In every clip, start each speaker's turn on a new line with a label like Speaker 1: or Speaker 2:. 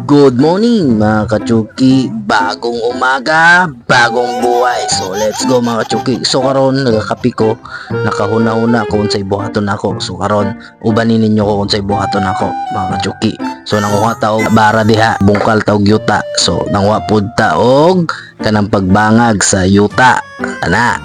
Speaker 1: Good morning mga kachuki, bagong umaga, bagong buhay. So let's go mga kachuki. So karon nagakapi ko, nakahuna-huna ko unsay buhaton ako. So karon ubanin ninyo ko unsay buhaton ako mga kachuki. So nanguha ta og bara diha, bungkal ta og yuta. So nanguha pud ta og kanang pagbangag sa yuta. Ana.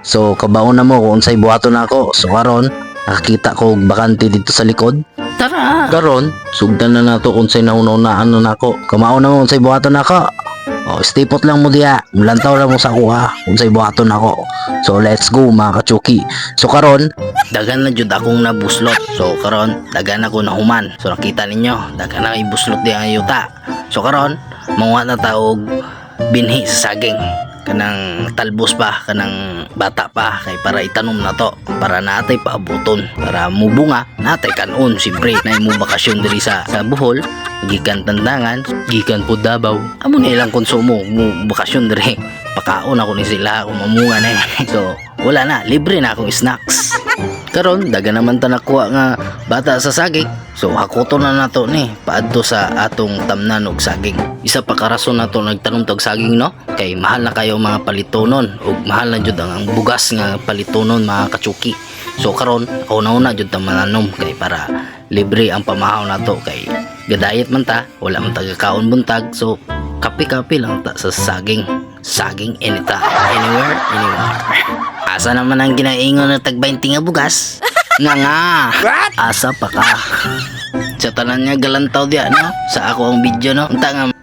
Speaker 1: So kabaon na mo kung unsay buhaton ako. So karon nakakita ko og bakante dito sa likod. Tara! Karon, sugdan na nato kung say nauna-unaan na nako. Kamao na mo kung say buhaton nako. O, stipot lang mo diya. Mulantaw lang mo sa kuha kung say buhaton nako. So, let's go mga kachuki. So, karon, dagan na jud akong nabuslot. So, karon, dagan ako nahuman. So, nakita ninyo, dagan na ibuslot diya ang yuta. So, karon, manguha na taog binhi sa saging. Kanang talbos pa, kanang bata pa kay para itanom na to, para natay paabuton, para mubunga natay kanon. Siyempre na mo bakasyon diri sa Bohol, gikan Tandangan, gikan po Davao, amo na ilang konsumo mo bakasyon diri, pakaon ako ni sila kung mamunga na so wala na, libre na akong snacks. Karon daga naman ta nakuha nga bata sa saging. So hakoto na nato ni paadto sa atong tamnan og saging. Isa pa ka rason nato nagtanom tog saging, no? Kay mahal na kayo mga palitonon ug mahal na jud ang bugas nga palitonon mga kachuki. So karon una-una jud ta mananom kay para libre ang pamahaw nato kay gadayet man ta, wala man tagakaon buntag. So kape-kape lang ta sa saging. Saging anytime, anywhere, anywhere. Asa naman ang ginaingon na tag-20 nga bugas? Nga. Asa pa ka? Sa tanan niya galantaw diya, no? Sa ako ang video, no?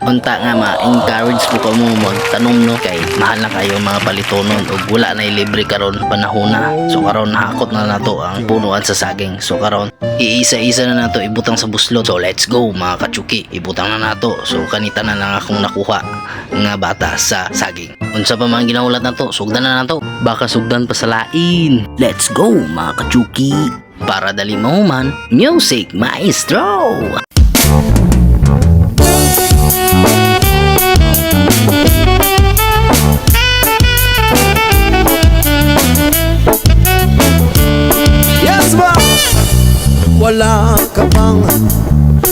Speaker 1: Unta nga ma-encourage po ka mo magtanom, no? Kay mahal na kayo mga palitonon o wala na libre karon panahon na. So karon hakot na nato ang punuan sa saging. So karon iisa-isa na nato ibutang sa buslot. So let's go mga kachuki, ibutang na nato. So kanita na lang akong nakuha nga bata sa saging. Unsa pa man ginaulat nato, sugdan na nato. Baka sugdan pa sa lain. Let's go mga kachuki. Para dali mo man, music maestro.
Speaker 2: Yes, ba? Wala ka bang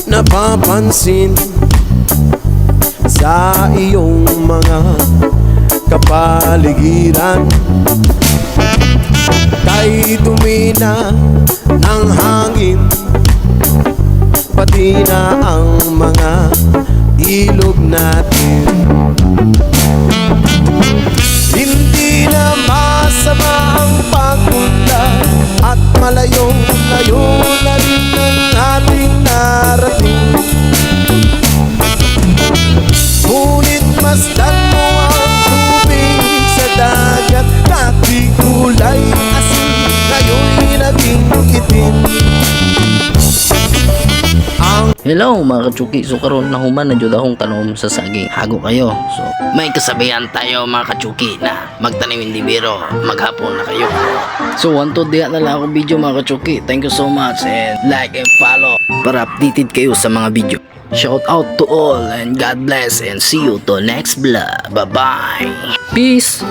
Speaker 2: napapansin sa iyong mga kapaligiran? Kay dumi na ng hangin, pati na ang mga ilog natin. Hindi na masama ang pagpunta at malayo-layo na rin ang ating narating. Ngunit masdan mo ang tubig sa dagat, dati kulay asin, ngayon'y naging itim.
Speaker 1: Hello mga kachuki, so karon nahuman na jud akong tanom sa saging. Hago kayo. So may kasabihan tayo mga kachuki na magtanim hindi biro, maghapon na kayo. So wanto diya na lang akong video mga kachuki. Thank you so much and like and follow para updated kayo sa mga video. Shout out to all and God bless and see you to next vlog. Bye bye. Peace.